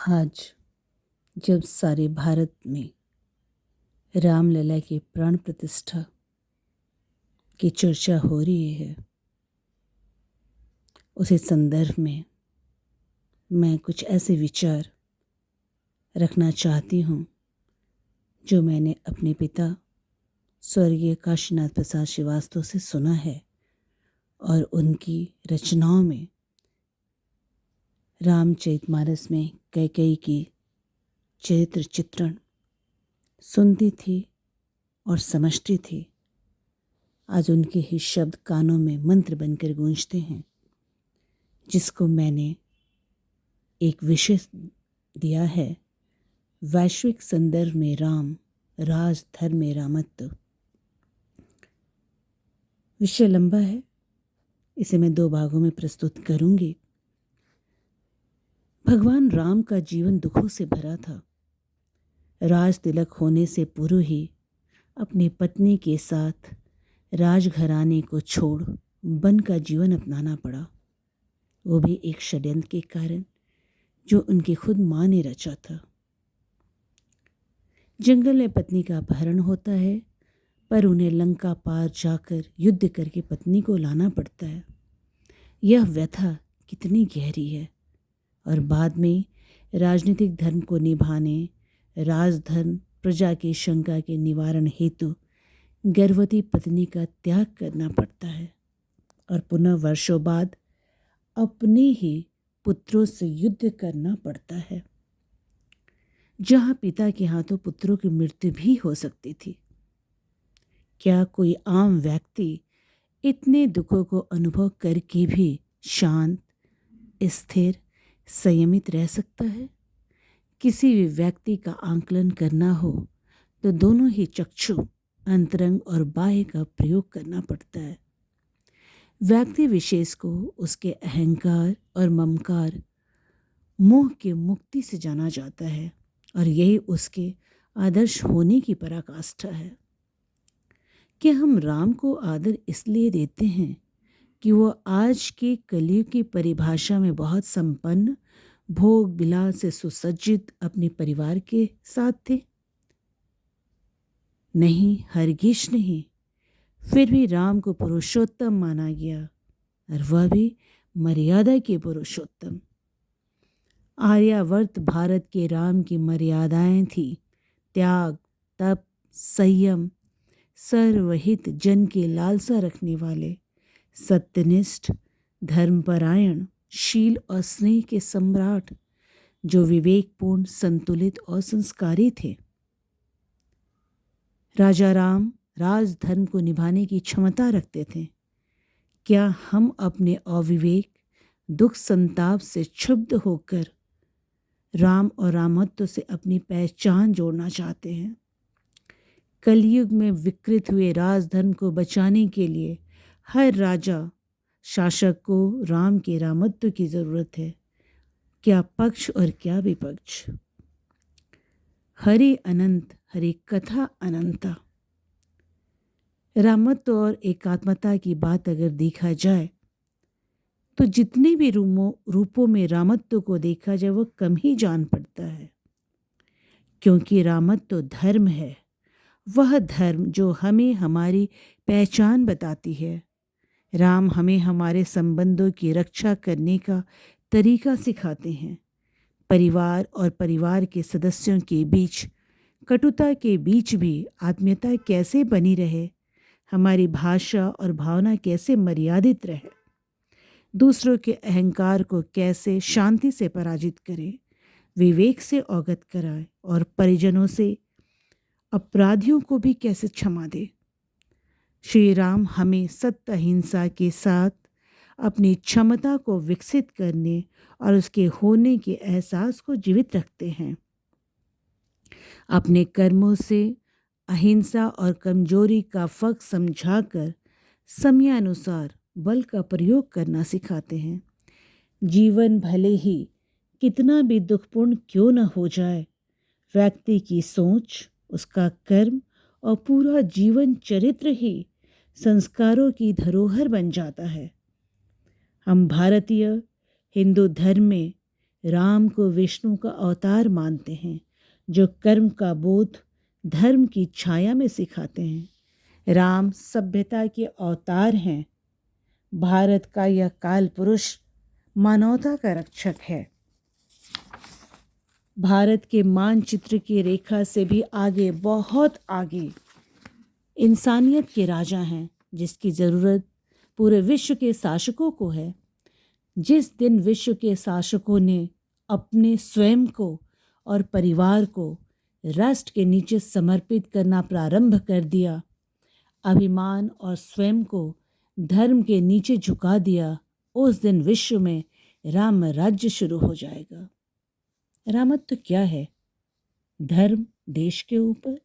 आज जब सारे भारत में रामलला की प्राण प्रतिष्ठा की चर्चा हो रही है, उसी संदर्भ में मैं कुछ ऐसे विचार रखना चाहती हूँ जो मैंने अपने पिता स्वर्गीय काशीनाथ प्रसाद श्रीवास्तव से सुना है और उनकी रचनाओं में रामचरितमानस में कैकेयी की चरित्र चित्रण सुनती थी और समझती थी। आज उनके ही शब्द कानों में मंत्र बनकर गूंजते हैं, जिसको मैंने एक विषय दिया है, वैश्विक संदर्भ में राम, राज धर्म में रामत्व। विषय लंबा है, इसे मैं 2 भागों में प्रस्तुत करूंगी। भगवान राम का जीवन दुखों से भरा था। राज तिलक होने से पूर्व ही अपनी पत्नी के साथ राजघराने को छोड़ वन का जीवन अपनाना पड़ा, वो भी एक षड्यंत्र के कारण जो उनकी खुद माँ ने रचा था। जंगल में पत्नी का अपहरण होता है, पर उन्हें लंका पार जाकर युद्ध करके पत्नी को लाना पड़ता है। यह व्यथा कितनी गहरी है। और बाद में राजनीतिक धर्म को निभाने, राजधर्म प्रजा की शंका के निवारण हेतु गर्भवती पत्नी का त्याग करना पड़ता है और पुनः वर्षों बाद अपने ही पुत्रों से युद्ध करना पड़ता है, जहाँ पिता के हाथों पुत्रों की मृत्यु भी हो सकती थी। क्या कोई आम व्यक्ति इतने दुखों को अनुभव करके भी शांत, स्थिर, संयमित रह सकता है? किसी भी व्यक्ति का आंकलन करना हो तो दोनों ही चक्षु, अंतरंग और बाह्य का प्रयोग करना पड़ता है। व्यक्ति विशेष को उसके अहंकार और ममकार, मोह की मुक्ति से जाना जाता है और यही उसके आदर्श होने की पराकाष्ठा है। क्या हम राम को आदर इसलिए देते हैं कि वो आज के कलयुग की परिभाषा में बहुत संपन्न, भोग विलास से सुसज्जित अपने परिवार के साथ थे? नहीं, हरगिज नहीं। फिर भी राम को पुरुषोत्तम माना गया, और वह भी मर्यादा के पुरुषोत्तम। आर्यावर्त भारत के राम की मर्यादाएं थी त्याग, तप, संयम, सर्वहित जन की लालसा रखने वाले, सत्यनिष्ठ, धर्मपरायण, शील और स्नेह के सम्राट, जो विवेकपूर्ण, संतुलित और संस्कारी थे। राजा राम राजधर्म को निभाने की क्षमता रखते थे। क्या हम अपने अविवेक, दुख, संताप से क्षुब्ध होकर राम और रामत्व से अपनी पहचान जोड़ना चाहते हैं? कलयुग में विकृत हुए राजधर्म को बचाने के लिए हर राजा, शासक को राम के रामत्व की जरूरत है। क्या पक्ष और क्या विपक्ष। हरि अनंत, हरि कथा अनंता। रामत्व और एकात्मता की बात अगर देखा जाए तो जितने भी रूपों में रामत्व को देखा जाए वह कम ही जान पड़ता है, क्योंकि रामत्व धर्म है, वह धर्म जो हमें हमारी पहचान बताती है। राम हमें हमारे संबंधों की रक्षा करने का तरीका सिखाते हैं। परिवार और परिवार के सदस्यों के बीच कटुता के बीच भी आत्मीयता कैसे बनी रहे, हमारी भाषा और भावना कैसे मर्यादित रहे, दूसरों के अहंकार को कैसे शांति से पराजित करें, विवेक से अवगत कराएं और परिजनों से अपराधियों को भी कैसे क्षमा दे। श्री राम हमें सत्य, अहिंसा के साथ अपनी क्षमता को विकसित करने और उसके होने के एहसास को जीवित रखते हैं। अपने कर्मों से अहिंसा और कमजोरी का फर्क समझाकर समयानुसार बल का प्रयोग करना सिखाते हैं। जीवन भले ही कितना भी दुखपूर्ण क्यों न हो जाए, व्यक्ति की सोच, उसका कर्म और पूरा जीवन चरित्र ही संस्कारों की धरोहर बन जाता है। हम भारतीय हिंदू धर्म में राम को विष्णु का अवतार मानते हैं, जो कर्म का बोध धर्म की छाया में सिखाते हैं। राम सभ्यता के अवतार हैं। भारत का यह काल पुरुष मानवता का रक्षक है। भारत के मानचित्र की रेखा से भी आगे, बहुत आगे, इंसानियत के राजा हैं, जिसकी ज़रूरत पूरे विश्व के शासकों को है। जिस दिन विश्व के शासकों ने अपने स्वयं को और परिवार को राष्ट्र के नीचे समर्पित करना प्रारंभ कर दिया, अभिमान और स्वयं को धर्म के नीचे झुका दिया, उस दिन विश्व में राम राज्य शुरू हो जाएगा। रामत्व क्या है? धर्म देश के ऊपर,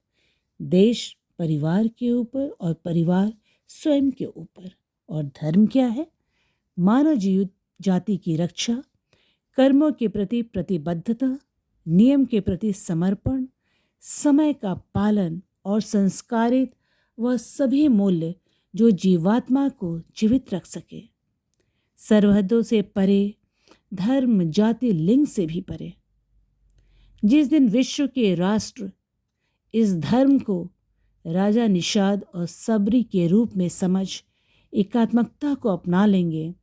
देश परिवार के ऊपर और परिवार स्वयं के ऊपर। और धर्म क्या है? मानव जीव जाति की रक्षा, कर्मों के प्रति प्रतिबद्धता, नियम के प्रति समर्पण, समय का पालन और संस्कारित वह सभी मूल्य जो जीवात्मा को जीवित रख सके। सरहदों से परे, धर्म जाति लिंग से भी परे। जिस दिन विश्व के राष्ट्र इस धर्म को राजा निषाद और सबरी के रूप में समझ एकात्मकता को अपना लेंगे,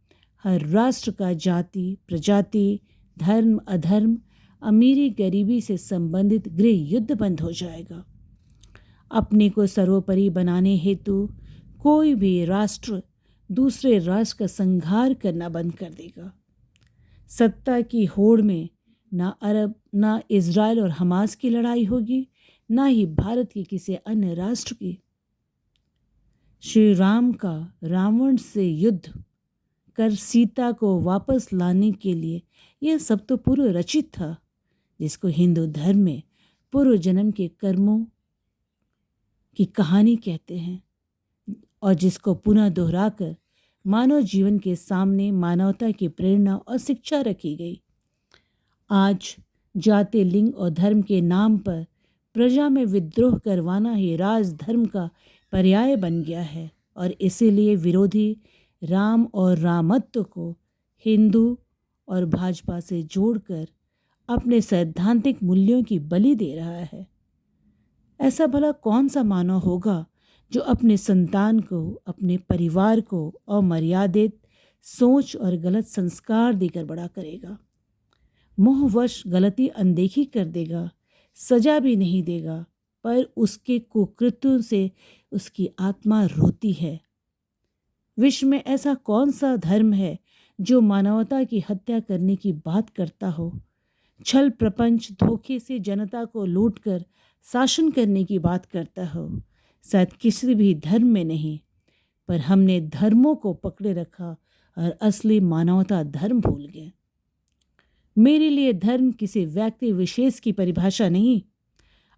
हर राष्ट्र का जाति, प्रजाति, धर्म, अधर्म, अमीरी गरीबी से संबंधित गृह युद्ध बंद हो जाएगा। अपने को सर्वोपरि बनाने हेतु कोई भी राष्ट्र दूसरे राष्ट्र का संहार करना बंद कर देगा। सत्ता की होड़ में ना अरब, ना इजराइल और हमास की लड़ाई होगी, ना ही भारत के किसी अन्य राष्ट्र की। श्री राम का रावण से युद्ध कर सीता को वापस लाने के लिए यह सब तो पूर्व रचित था, जिसको हिंदू धर्म में पूर्व जन्म के कर्मों की कहानी कहते हैं, और जिसको पुनः दोहराकर मानव जीवन के सामने मानवता की प्रेरणा और शिक्षा रखी गई। आज जाति, लिंग और धर्म के नाम पर प्रजा में विद्रोह करवाना ही राजधर्म का पर्याय बन गया है, और इसीलिए विरोधी राम और रामत्व को हिंदू और भाजपा से जोड़कर अपने सैद्धांतिक मूल्यों की बलि दे रहा है। ऐसा भला कौन सा मानव होगा जो अपने संतान को, अपने परिवार को अमर्यादित सोच और गलत संस्कार देकर बड़ा करेगा? मोहवश गलती अनदेखी कर देगा, सजा भी नहीं देगा, पर उसके कुकृत्यों से उसकी आत्मा रोती है। विश्व में ऐसा कौन सा धर्म है जो मानवता की हत्या करने की बात करता हो, छल प्रपंच धोखे से जनता को लूटकर शासन करने की बात करता हो? शायद किसी भी धर्म में नहीं, पर हमने धर्मों को पकड़े रखा और असली मानवता धर्म भूल गए। मेरे लिए धर्म किसी व्यक्ति विशेष की परिभाषा नहीं,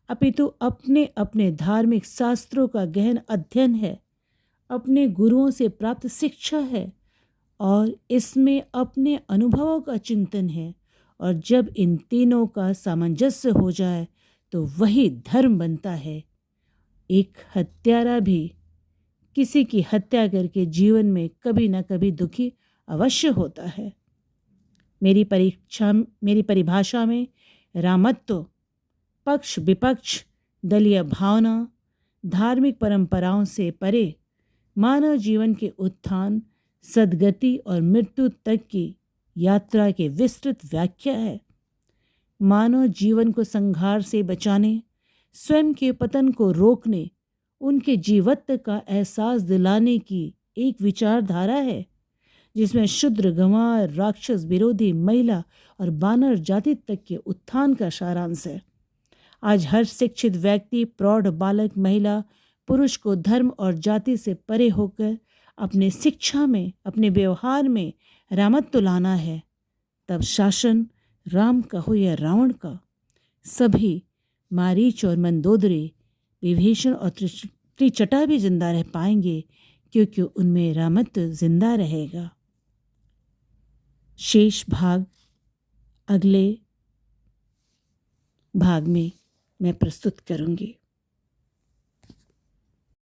अपितु अपने अपने धार्मिक शास्त्रों का गहन अध्ययन है, अपने गुरुओं से प्राप्त शिक्षा है, और इसमें अपने अनुभवों का चिंतन है। और जब इन तीनों का सामंजस्य हो जाए तो वही धर्म बनता है। एक हत्यारा भी किसी की हत्या करके जीवन में कभी न कभी दुखी अवश्य होता है। मेरी परिभाषा में रामत्व पक्ष विपक्ष, दलीय भावना, धार्मिक परंपराओं से परे मानव जीवन के उत्थान, सद्गति और मृत्यु तक की यात्रा के विस्तृत व्याख्या है। मानव जीवन को संघार से बचाने, स्वयं के पतन को रोकने, उनके जीवत्व का एहसास दिलाने की एक विचारधारा है, जिसमें शूद्र, गंवार, राक्षस विरोधी, महिला और बानर जाति तक के उत्थान का सारांश है। आज हर शिक्षित व्यक्ति, प्रौढ़ बालक, महिला, पुरुष को धर्म और जाति से परे होकर अपने शिक्षा में, अपने व्यवहार में रामत्व लाना है। तब शासन राम का हो या रावण का, सभी मारीच और मंदोदरी, विभीषण और त्रिजटा भी जिंदा रह पाएंगे, क्योंकि उनमें रामत्व जिंदा रहेगा। शेष भाग अगले भाग में मैं प्रस्तुत करूंगी।